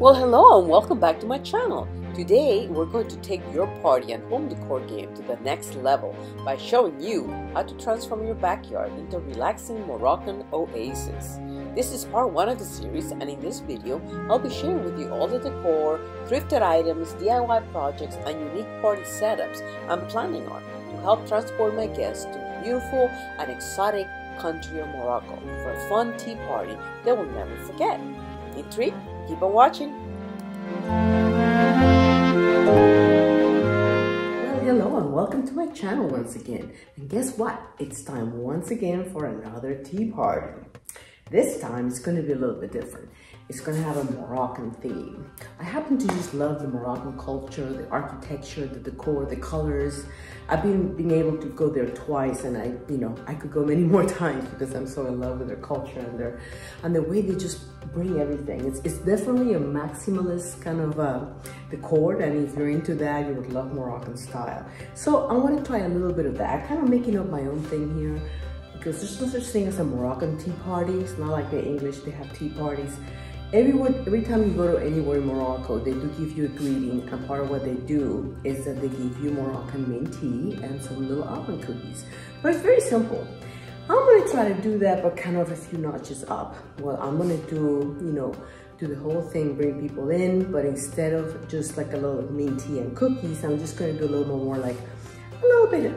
Well, hello and welcome back to my channel. Today we're going to take your party and home decor game to the next level by showing you how to transform your backyard into a relaxing Moroccan oasis. This is part 1 of the series, and in this video I'll be sharing with you all the decor, thrifted items, DIY projects and unique party setups I'm planning on to help transport my guests to the beautiful and exotic country of Morocco for a fun tea party they will never forget. Intrigued? Keep on watching. Well, hello and welcome to my channel once again. And guess what? It's time once again for another tea party. This time it's going to be a little bit different. It's going to have a Moroccan theme. I happen to just love the Moroccan culture, the architecture, the decor, the colors. I've been able to go there twice, and I could go many more times because I'm so in love with their culture and the way they just bring everything. It's definitely a maximalist kind of decor, and if you're into that, you would love Moroccan style. So I want to try a little bit of that. I'm kind of making up my own thing here because there's no such thing as a Moroccan tea party. It's not like the English, they have tea parties. Every time you go to anywhere in Morocco, they do give you a greeting, and part of what they do is that they give you Moroccan mint tea and some little almond cookies. But it's very simple. I'm gonna try to do that, but kind of a few notches up. Well, I'm gonna do the whole thing, bring people in, but instead of just like a little mint tea and cookies, I'm just gonna do a little more like a little bit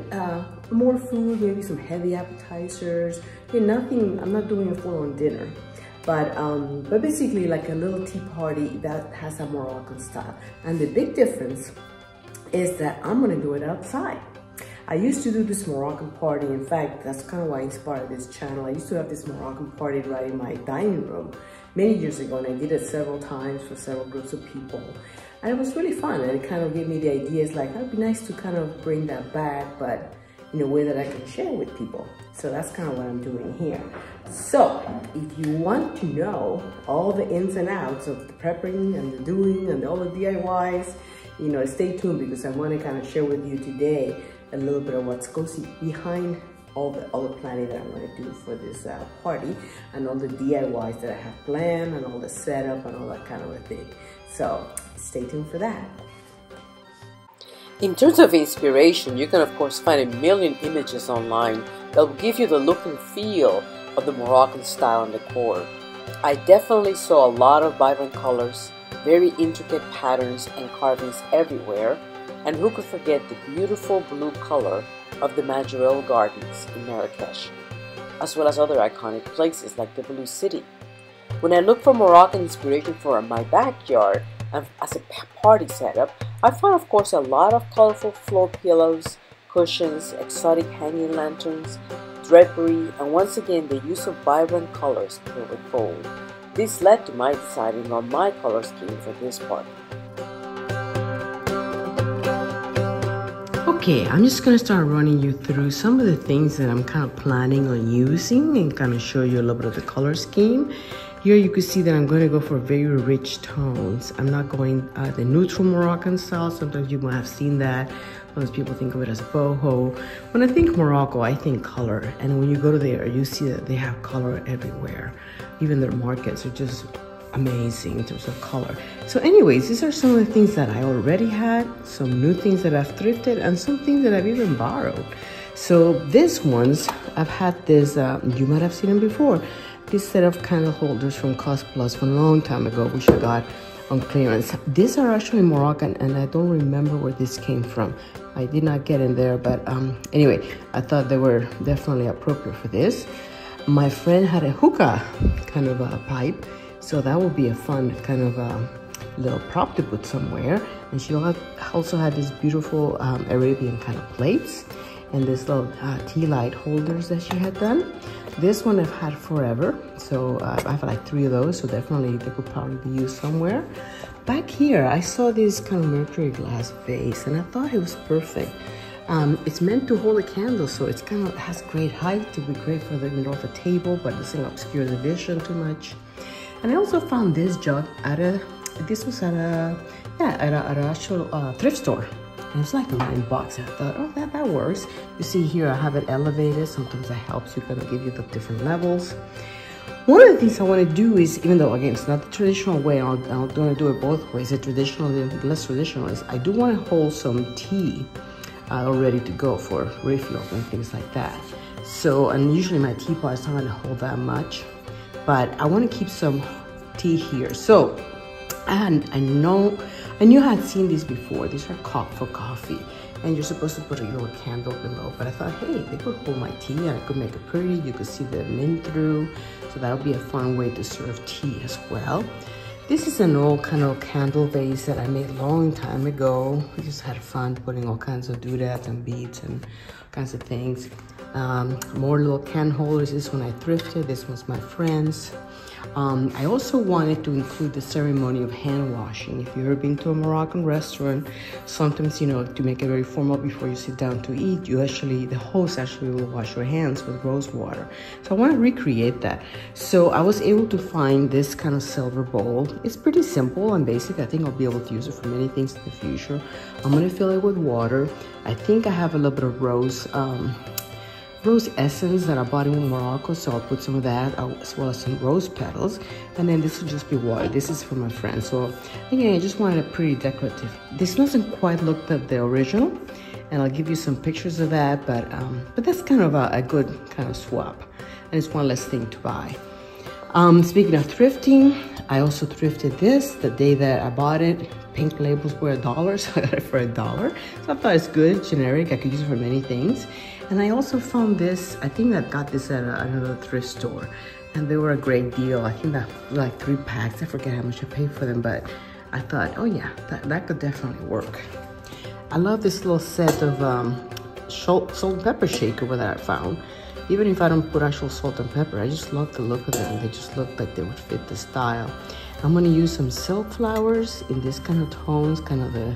more food, maybe some heavy appetizers. Nothing, I'm not doing a full-on dinner. But basically like a little tea party that has a Moroccan style. And the big difference is that I'm gonna do it outside. I used to do this Moroccan party. In fact, that's kind of why I inspired this channel. I used to have this Moroccan party right in my dining room many years ago, and I did it several times for several groups of people. And it was really fun, and it kind of gave me the ideas like, it'd be nice to kind of bring that back, but in a way that I can share with people. So that's kind of what I'm doing here. So if you want to know all the ins and outs of the prepping and the doing and all the DIYs, stay tuned, because I want to kind of share with you today a little bit of what's going behind all the planning that I'm going to do for this party, and all the DIYs that I have planned, and all the setup and all that kind of a thing. So stay tuned for that. In terms of inspiration, you can of course find a million images online that will give you the look and feel of the Moroccan style and decor. I definitely saw a lot of vibrant colors, very intricate patterns and carvings everywhere, and who could forget the beautiful blue color of the Moroccan Gardens in Marrakech, as well as other iconic places like the Blue City. When I look for Moroccan inspiration for my backyard and as a party setup, I found of course a lot of colorful floor pillows, cushions, exotic hanging lanterns, drapery, and once again the use of vibrant colors paired with gold. This led to my deciding on my color scheme for this party. Okay, I'm just going to start running you through some of the things that I'm kind of planning on using and kind of show you a little bit of the color scheme. Here you can see that I'm going to go for very rich tones. I'm not going the neutral Moroccan style. Sometimes you might have seen that. Most people think of it as boho. When I think Morocco, I think color. And when you go to there, you see that they have color everywhere. Even their markets are just amazing in terms of color. So anyways, these are some of the things that I already had, some new things that I've thrifted, and some things that I've even borrowed. So these ones, I've had this, you might have seen them before, this set of candle holders from Cost Plus from a long time ago, which I got on clearance. These are actually Moroccan, and I don't remember where this came from. I did not get in there, but anyway, I thought they were definitely appropriate for this. My friend had a hookah kind of a pipe, so that would be a fun kind of little prop to put somewhere. And she also had these beautiful Arabian kind of plates and this little tea light holders that she had done. This one I've had forever, so I have like 3 of those, so definitely they could probably be used somewhere. Back here, I saw this kind of mercury glass vase, and I thought it was perfect. It's meant to hold a candle, so it's kind of has great height. It would be great for the middle of the table, but it doesn't obscure the vision too much. And I also found this jug at an actual thrift store. And it's like $9. I thought, oh, that works. You see here, I have it elevated. Sometimes that helps you kind of give you the different levels. One of the things I want to do is, even though again it's not the traditional way, I'm going to do it both ways, the traditional and the less traditional, is I do want to hold some tea all ready to go for refills and things like that. So, and usually my teapot is not going to hold that much, but I want to keep some tea here. So, and I knew I had seen these before. These are for coffee, and you're supposed to put a little candle below. But I thought, hey, they could hold my tea, and I could make it pretty. You could see the mint through, so that would be a fun way to serve tea as well. This is an old kind of candle vase that I made a long time ago. I just had fun putting all kinds of doodads and beads and kinds of things. More little can holders. This one I thrifted. This one's my friend's. I also wanted to include the ceremony of hand washing. If you've ever been to a Moroccan restaurant, sometimes, you know, to make it very formal before you sit down to eat, the host actually will wash your hands with rose water. So I want to recreate that. So I was able to find this kind of silver bowl. It's pretty simple and basic. I think I'll be able to use it for many things in the future. I'm going to fill it with water. I think I have a little bit of rose essence that I bought in Morocco, so I'll put some of that as well as some rose petals, and then this will just be water. This is for my friend. So again, I just wanted a pretty decorative. This doesn't quite look like the original, and I'll give you some pictures of that, but that's kind of a good kind of swap, and it's one less thing to buy. Speaking of thrifting, I also thrifted this the day that I bought it. Pink labels were $1, so I got it for $1. So I thought it's good, it's generic, I could use it for many things. And I also found this, I think I got this at another thrift store, and they were a great deal. I think that like 3 packs, I forget how much I paid for them, but I thought, oh yeah, that could definitely work. I love this little set of salt and pepper shaker that I found. Even if I don't put actual salt and pepper, I just love the look of them. They just look like they would fit the style. I'm gonna use some silk flowers in this kind of tones, kind of the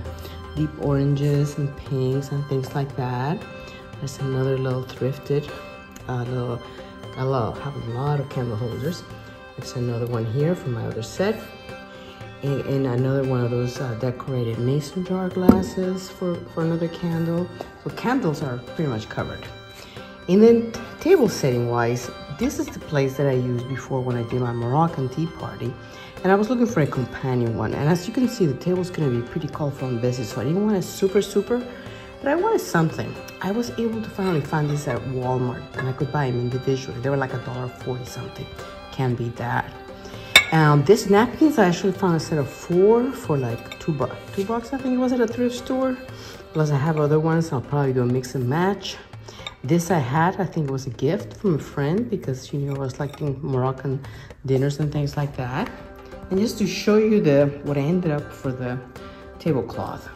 deep oranges and pinks and things like that. There's another little thrifted, I have a lot of candle holders. There's another one here from my other set. And another one of those decorated mason jar glasses for another candle. So candles are pretty much covered. And then table setting wise, this is the place that I used before when I did my Moroccan tea party. And I was looking for a companion one. And as you can see, the table's gonna be pretty colorful and busy. So I didn't want a super, but I wanted something. I was able to finally find these at Walmart, and I could buy them individually. They were like $1.40 something. Can't beat that. This napkins, I actually found a set of 4 for like $2. $2, I think it was at a thrift store. Plus I have other ones. I'll probably do a mix and match. This I think it was a gift from a friend because, you know, I was liking Moroccan dinners and things like that. And just to show you what I ended up for the tablecloth.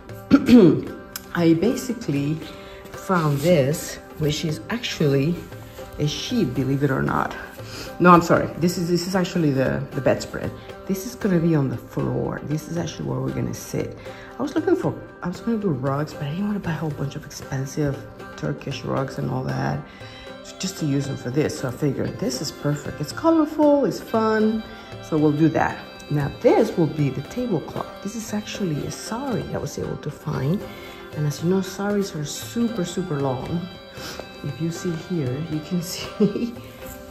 I basically found this, which is actually a sheet, believe it or not. No, I'm sorry. This is actually the bedspread. This is gonna be on the floor. This is actually where we're gonna sit. I was gonna do rugs, but I didn't want to buy a whole bunch of expensive Turkish rugs and all that, just to use them for this. So I figured this is perfect. It's colorful, it's fun, so we'll do that. Now this will be the tablecloth. This is actually a sari I was able to find. And as you know, saris are super, super long. If you see here, you can see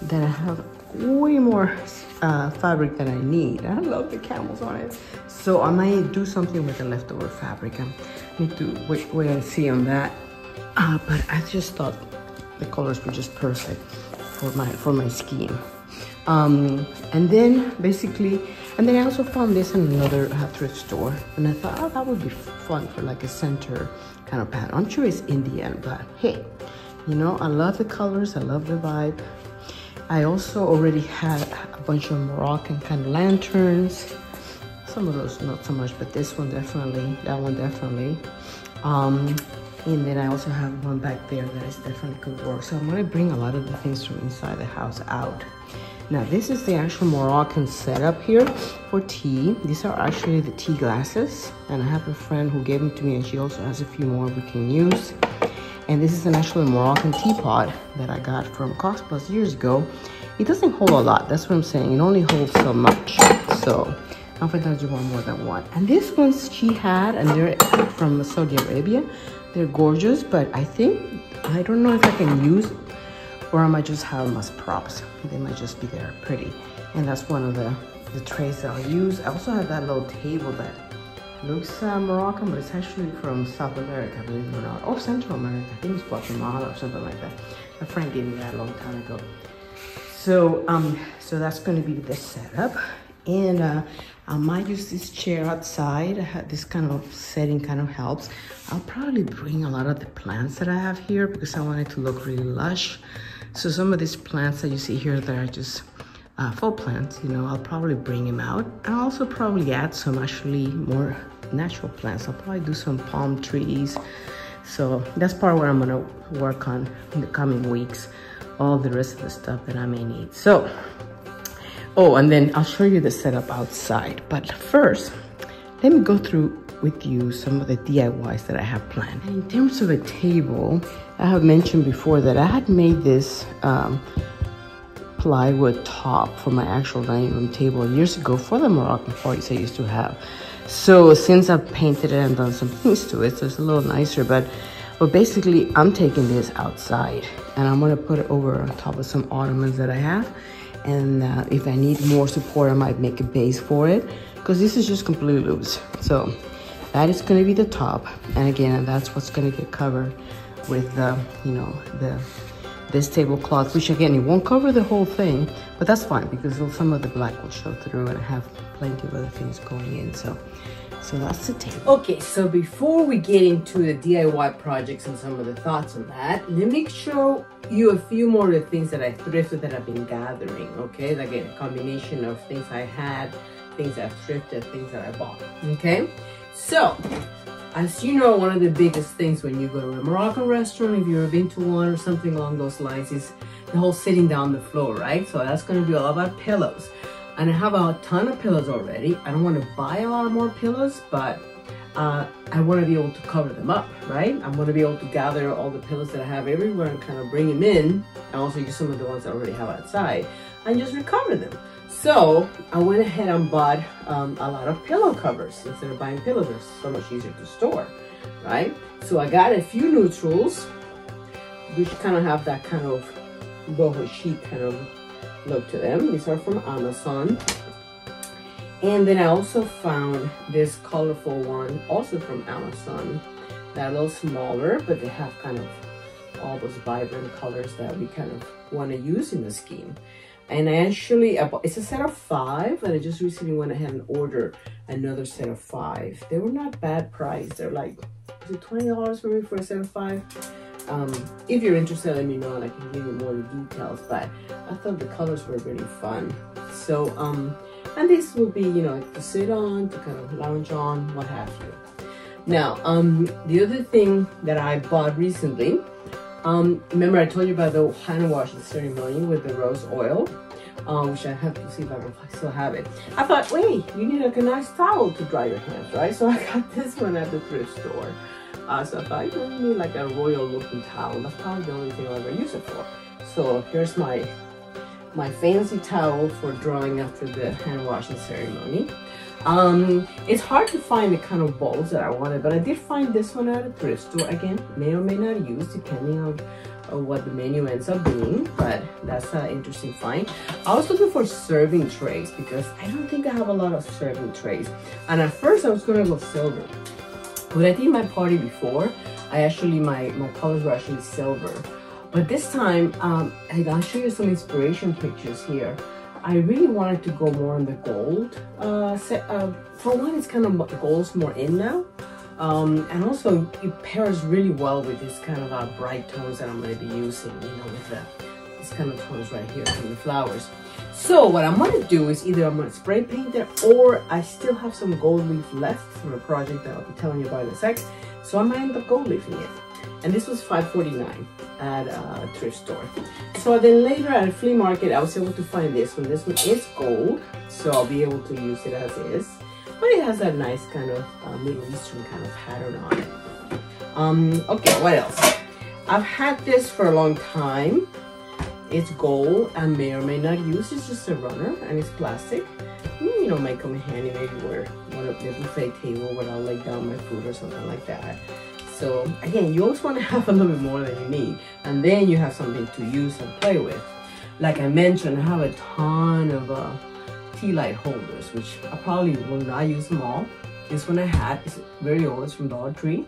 that I have way more fabric than I need. I love the camels on it. So I might do something with the leftover fabric. I need to wait and see on that. But I just thought the colors were just perfect for my scheme. And then I also found this in another thrift store, and I thought, oh, that would be fun for like a center kind of pattern. I'm sure it's Indian, but hey, you know, I love the colors, I love the vibe. I also already had a bunch of Moroccan kind of lanterns. Some of those not so much, but this one definitely, that one definitely. And then I also have one back there that is definitely good work. So I'm gonna bring a lot of the things from inside the house out. Now this is the actual Moroccan setup here for tea. These are actually the tea glasses, and I have a friend who gave them to me, and she also has a few more we can use. And this is an actual Moroccan teapot that I got from Cost Plus years ago. It doesn't hold a lot, that's what I'm saying. It only holds so much. So sometimes you want more than one. And this one's she had, and they're from Saudi Arabia. They're gorgeous, but I don't know if I can use it, or I might just have them as props. They might just be there pretty. And that's one of the trays that I'll use. I also have that little table that looks Moroccan, but it's actually from South America, believe it or not, or Central America. I think it's Guatemala or something like that. A friend gave me that a long time ago. So so that's going to be the setup, and I might use this chair outside. This kind of setting kind of helps. I'll probably bring a lot of the plants that I have here because I want it to look really lush. So some of these plants that you see here that are just faux plants, you know, I'll probably bring them out. I'll also probably add some actually more natural plants. I'll probably do some palm trees. So that's part of what I'm gonna work on in the coming weeks. All the rest of the stuff that I may need. So, oh, and then I'll show you the setup outside. But first, let me go through with you some of the DIYs that I have planned. And in terms of a table, I have mentioned before that I had made this plywood top for my actual dining room table years ago for the Moroccan parties I used to have. So since I've painted it and done some things to it, so it's a little nicer, but basically I'm taking this outside and I'm gonna put it over on top of some ottomans that I have. And if I need more support, I might make a base for it because this is just completely loose. So that is gonna be the top. And again, that's what's gonna get covered with you know, this tablecloth, which again, it won't cover the whole thing, but that's fine because some of the black will show through and I have plenty of other things going in. So that's the table. Okay, so before we get into the DIY projects and some of the thoughts on that, let me show you a few more of the things that I thrifted that I've been gathering, okay? Again, a combination of things I had, things I've thrifted, things that I bought, okay? So, as you know, one of the biggest things when you go to a Moroccan restaurant, if you've been to one or something along those lines, is the whole sitting down the floor, right? So that's gonna be all about pillows. And I have a ton of pillows already. I don't want to buy a lot more pillows, but I want to be able to cover them up, right? I'm going to be able to gather all the pillows that I have everywhere and kind of bring them in, and also use some of the ones I already have outside and just recover them. So I went ahead and bought a lot of pillow covers. Instead of buying pillows, they're so much easier to store, right? So I got a few neutrals, which kind of have that kind of boho chic kind of look to them. These are from Amazon. And then I also found this colorful one, also from Amazon. They're a little smaller, but they have kind of all those vibrant colors that we kind of want to use in the scheme. And I actually, it's a set of 5, and I just recently went ahead and ordered another set of 5. They were not bad priced. They're like, is it $20 maybe for a set of 5? If you're interested, let me know and I can give you more details, but I thought the colors were really fun. So, and this will be, you know, to sit on, to kind of lounge on, what have you. Now, the other thing that I bought recently, remember I told you about the hand washing ceremony with the rose oil, which I have to see if I can still have it. I thought, wait, you need like a nice towel to dry your hands, right? So I got this one at the thrift store. So I thought, you need like a royal looking towel. That's probably the only thing I'll ever use it for. So here's my fancy towel for drying after the hand washing ceremony. It's hard to find the kind of bowls that I wanted, but I did find this one at a thrift store. Again, may or may not use depending on what the menu ends up being, but that's an interesting find. I was looking for serving trays because I don't think I have a lot of serving trays. And at first I was gonna go silver. When I did my party before, my colors were actually silver. But this time, I'll show you some inspiration pictures here. I really wanted to go more on the gold. For one, it's kind of, the gold's more in now. And also, it pairs really well with this kind of bright tones that I'm going to be using, you know, with these kind of tones right here from the flowers. So what I'm going to do is either I'm going to spray paint it, or I still have some gold leaf left from a project that I'll be telling you about in a sec. So I might end up gold leafing it. And this was $5.49 at a thrift store. So then later at a flea market, I was able to find this one. This one is gold, so I'll be able to use it as is. But it has that nice kind of Middle Eastern kind of pattern on it. Okay, what else? I've had this for a long time. It's gold. I may or may not use. It's just a runner, and it's plastic. You know, might come in handy maybe where one of the buffet table where I'll lay down my food or something like that. So again, you always want to have a little bit more than you need, and then you have something to use and play with. like I mentioned, I have a ton of tea light holders, which I probably will not use them all. This one I had is very old, it's from Dollar Tree.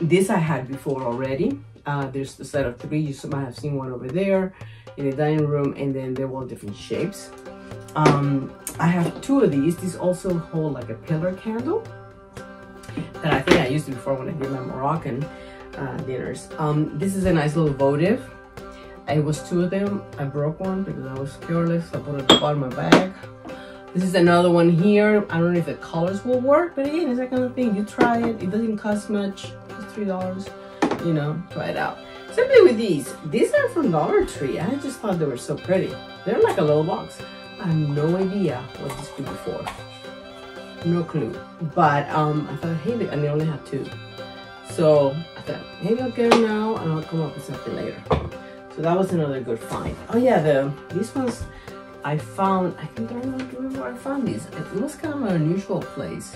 This I had before already. There's the set of 3. You might have seen one over there in the dining room, and then they're all different shapes. I have 2 of these. These also hold like a pillar candle that I think I used before when I did my Moroccan dinners. This is a nice little votive. It was 2 of them. I broke one because I was careless. I put it at the bottom of my bag. This is another one here. I don't know if the colors will work, but again, it's that kind of thing. You try it. It doesn't cost much. It's $3. You know, try it out. Simply with these are from Dollar Tree. I just thought they were so pretty. They're like a little box. I have no idea what this could be for. No clue. But I thought, hey, and they only have 2. So I thought, maybe I'll get them now and I'll come up with something later. So that was another good find. Oh yeah, these ones I found, I don't remember where I found these. It was kind of an unusual place.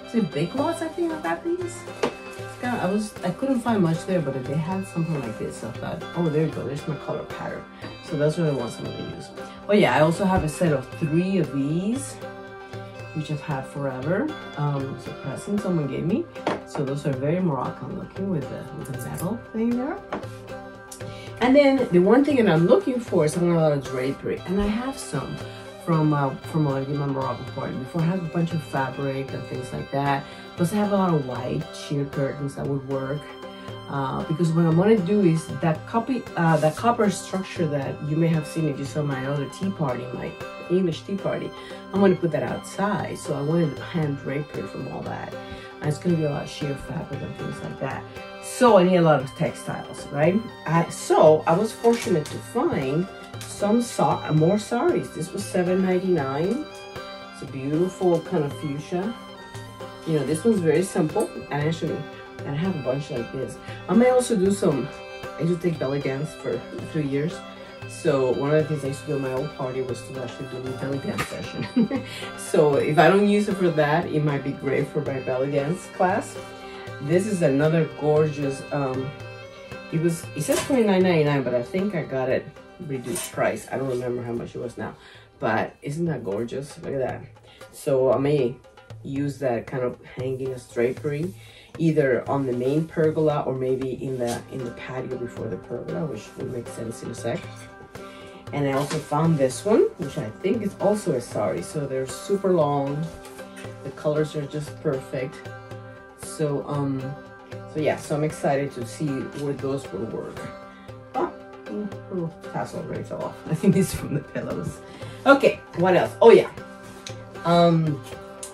Is it Big Lots, I think I got these? I couldn't find much there, but they had something like this. So I thought, oh, there you go. There's my color pattern. So those are the ones I'm going to use. Oh yeah, I also have a set of 3 of these, which I've had forever. It's a present someone gave me. So those are very Moroccan looking with the metal thing there. And then the one thing that I'm looking for is a lot of drapery, and I have some from when I did my Moroccan party. Before I have a bunch of fabric and things like that. Plus I have a lot of white sheer curtains that would work. Because what I'm gonna do is that copper structure that you may have seen if you saw my other tea party, my English tea party, I'm gonna put that outside. So I wanted hand drapery from all that. And it's gonna be a lot of sheer fabric and things like that. So I need a lot of textiles, right? So I was fortunate to find some more saris. This was $7.99. It's a beautiful kind of fuchsia. You know, this one's very simple, and actually I have a bunch like this. I may also do some, I used to take belly dance for 3 years. So one of the things I used to do at my old party was to actually do a belly dance session. So if I don't use it for that, it might be great for my belly dance class. This is another gorgeous, it says $29.99, but I think I got it reduced price. I don't remember how much it was now, but isn't that gorgeous? Look at that. So I may use that kind of hanging as drapery either on the main pergola or maybe in the patio before the pergola, which will make sense in a sec. And I also found this one, which I think is also a sari. So they're super long. The colors are just perfect. So yeah, so I'm excited to see where those will work. Oh, little tassel already fell off. I think this is from the pillows. Okay, what else? Oh yeah,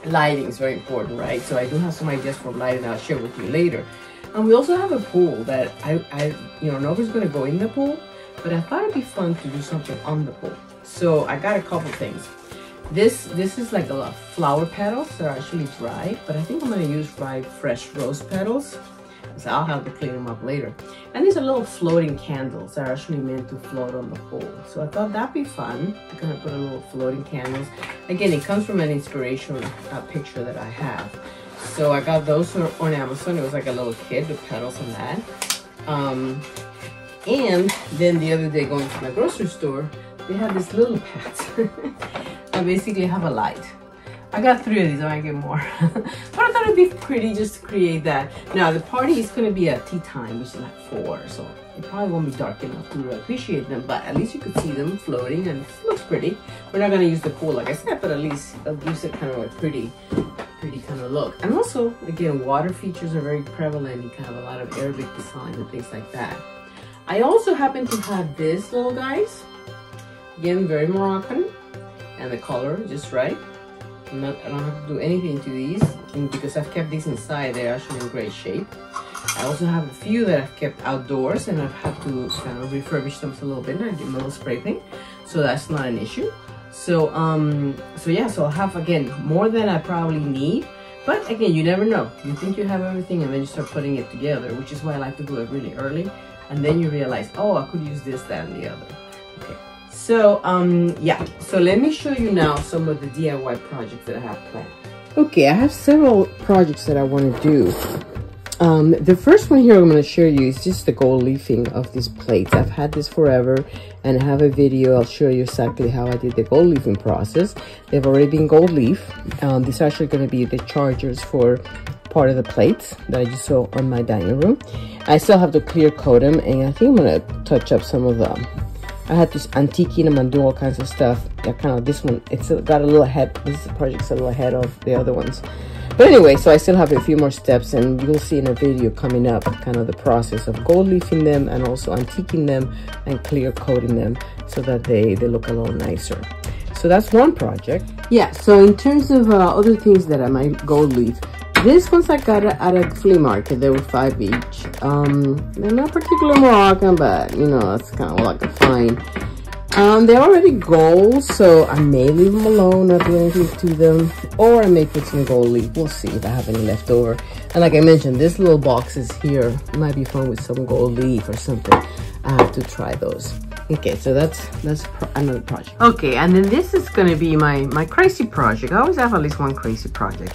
lighting is very important, right? So I do have some ideas for lighting I'll share with you later. And we also have a pool that I nobody's gonna go in the pool, but I thought it'd be fun to do something on the pool. So I got a couple things. This is like a flower petals. They're actually dried, but I think I'm gonna use dried fresh rose petals. So I'll have to clean them up later. And these are little floating candles that are actually meant to float on the pool. So I thought that'd be fun to kind of put a little floating candles. Again, it comes from an inspiration picture that I have. So I got those on Amazon. It was like a little kit with petals on that. And then the other day going to my grocery store, they had these little pads. I basically have a light. I got 3 of these, I might get more. But I thought it'd be pretty just to create that. Now the party is gonna be at tea time, which is like 4, so it probably won't be dark enough to really appreciate them, but at least you could see them floating and it looks pretty. We're not gonna use the pool like I said, but at least it gives it kind of a pretty kind of look. And also, again, water features are very prevalent. You can have a lot of Arabic designs and things like that. I also happen to have this little guys. Again, very Moroccan, and the color just right. I don't have to do anything to these, and because I've kept these inside, they're actually in great shape. I also have a few that I've kept outdoors, and I've had to kind of refurbish them a little bit and give them a little spray paint, so that's not an issue. So yeah, so I'll have, again, more than I probably need, but again, you never know. You think you have everything, and then you start putting it together, which is why I like to do it really early, and then you realize, oh, I could use this, that, and the other. Okay. So, yeah, so let me show you now some of the DIY projects that I have planned. Okay, I have several projects that I want to do. The first one here I'm going to show you is just the gold leafing of these plates. I've had this forever, and I have a video. I'll show you exactly how I did the gold leafing process. They've already been gold leaf. These are actually going to be the chargers for part of the plates that I just saw on my dining room. I still have to clear coat them, and I think I'm going to touch up some of them. I had to antiquing them and do all kinds of stuff. Yeah, kind of this one, it's got a little ahead. This project's a little ahead of the other ones. But anyway, so I still have a few more steps, and you'll see in a video coming up kind of the process of gold leafing them and also antiquing them and clear coating them so that they look a little nicer. So that's one project. Yeah, so in terms of other things that I might gold leaf, these ones I got at a flea market. They were $5 each. They're not particularly Moroccan, but you know, it's kind of like a fine. They're already gold, so I may leave them alone, not do anything to them, or I may put some gold leaf. We'll see if I have any left over. And like I mentioned, this little boxes here might be fun with some gold leaf or something. I have to try those. Okay, so that's another project. Okay, and then this is gonna be my crazy project. I always have at least one crazy project.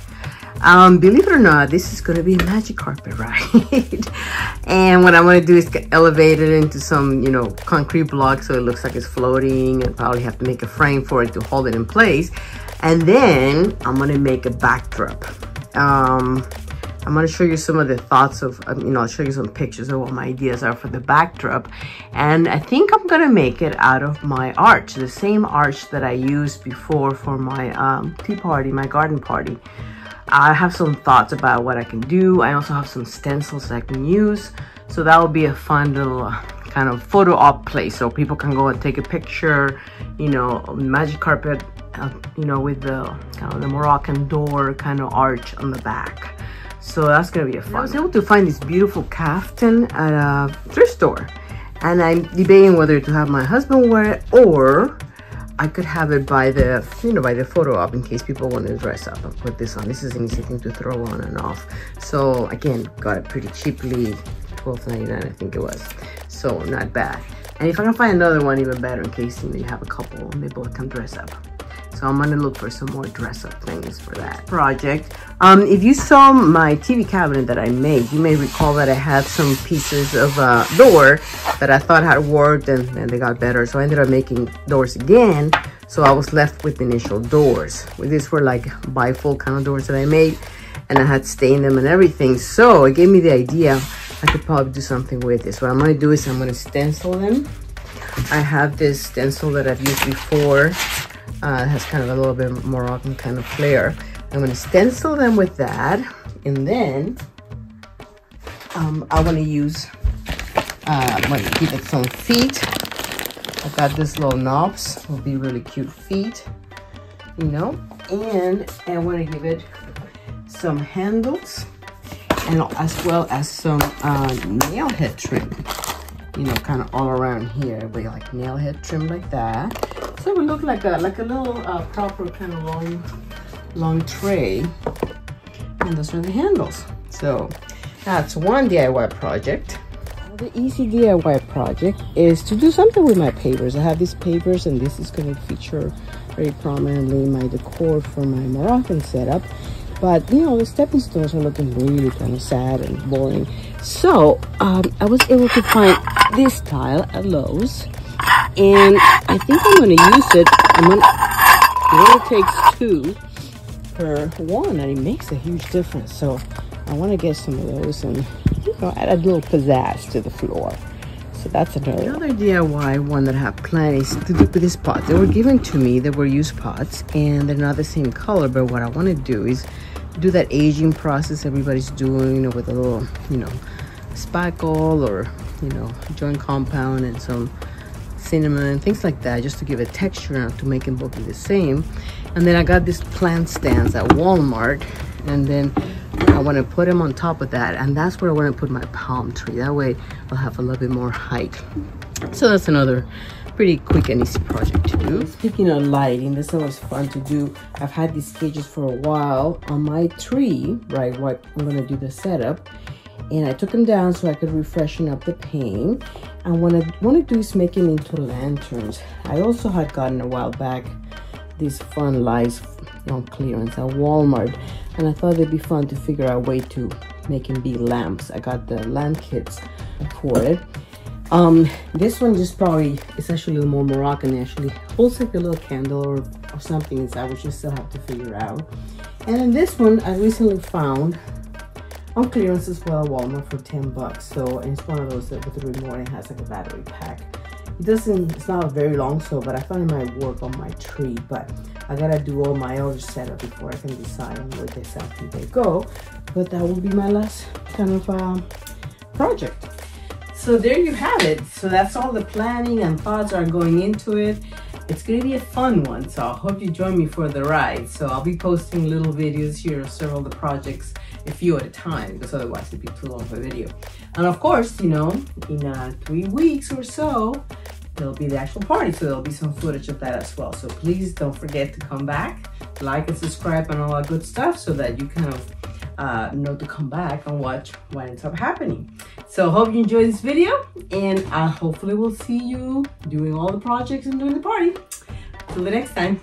Believe it or not, this is going to be a magic carpet ride. And what I'm going to do is elevate it into some, you know, concrete block so it looks like it's floating, and probably have to make a frame for it to hold it in place. And then I'm going to make a backdrop. I'm going to show you some of the thoughts of, you know, I'll show you some pictures of what my ideas are for the backdrop. And I think I'm going to make it out of my arch, the same arch that I used before for my tea party, my garden party. I have some thoughts about what I can do. I also have some stencils that I can use. So that will be a fun little kind of photo op place. So people can go and take a picture, you know, magic carpet, you know, with the kind of the Moroccan door kind of arch on the back. So that's going to be a fun. I was able to find this beautiful kaftan at a thrift store. And I'm debating whether to have my husband wear it, or I could have it by the, you know, by the photo op in case people want to dress up. I'll put this on. This is an easy thing to throw on and off. So again, got it pretty cheaply, $12.99 I think it was. So not bad. And if I can find another one, even better, in case, you know, you have a couple and they both can dress up. So I'm gonna look for some more dress up things for that project. If you saw my TV cabinet that I made, you may recall that I had some pieces of door that I thought had worked, and they got better. So I ended up making doors again. So I was left with the initial doors. These were like bifold kind of doors that I made, and I had stained them and everything. So it gave me the idea I could probably do something with this. What I'm gonna do is I'm gonna stencil them. I have this stencil that I've used before. It has kind of a little bit Moroccan kind of flair. I'm going to stencil them with that, and then I want to use, I'm going to give it some feet. I got this little knobs, will be really cute feet, you know, and I want to give it some handles, and as well as some nail head trim, you know, kind of all around here. It'll be like nail head trim like that. So it would look like a little proper kind of long tray, and those are the handles. So that's one DIY project. The easy DIY project is to do something with my papers. I have these papers, and this is going to feature very prominently in my decor for my Moroccan setup. But you know, the stepping stones are looking really kind of sad and boring. So I was able to find this tile at Lowe's. And I think I'm going to use it. It only takes 2 per one, and it makes a huge difference. So I want to get some of those and, you know, add a little pizzazz to the floor. So that's another DIY one that I have planned is to do with these pots. They were given to me. They were used pots, and they're not the same color. But what I want to do is do that aging process everybody's doing, you know, with a little, you know, spackle or, you know, joint compound and some cinnamon, things like that, just to give it texture and to make them both be the same. And then I got these plant stands at Walmart, and then I want to put them on top of that, and that's where I want to put my palm tree. That way I'll have a little bit more height. So that's another pretty quick and easy project to do. Speaking of lighting, this is always fun to do. I've had these cages for a while on my tree, right, what I'm going to do the setup. And I took them down so I could refreshen up the paint. And what I want to do is make them into lanterns. I also had gotten a while back these fun lights on clearance at Walmart, and I thought it'd be fun to figure out a way to making bee lamps. I got the lamp kits for it. This one just probably, it's actually a little more Moroccan. It actually holds like a little candle or something inside, which you still have to figure out. And then this one I recently found on clearance as well at Walmart for 10 bucks. So, and it's one of those that with the remote, it has like a battery pack. It's not very long, so, but I thought it might work on my tree, but I gotta do all my other setup before I can decide on where exactly they go. But that will be my last kind of project. So there you have it. So that's all the planning and thoughts are going into it. It's gonna be a fun one, so I hope you join me for the ride. So I'll be posting little videos here of several of the projects, a few at a time, because otherwise it'd be too long of a video. And of course, you know, in 3 weeks or so, there'll be the actual party, so there'll be some footage of that as well. So please don't forget to come back, like and subscribe and all that good stuff, so that you kind of know to come back and watch what ends up happening. So hope you enjoyed this video, and hopefully we'll see you doing all the projects and doing the party. Till the next time.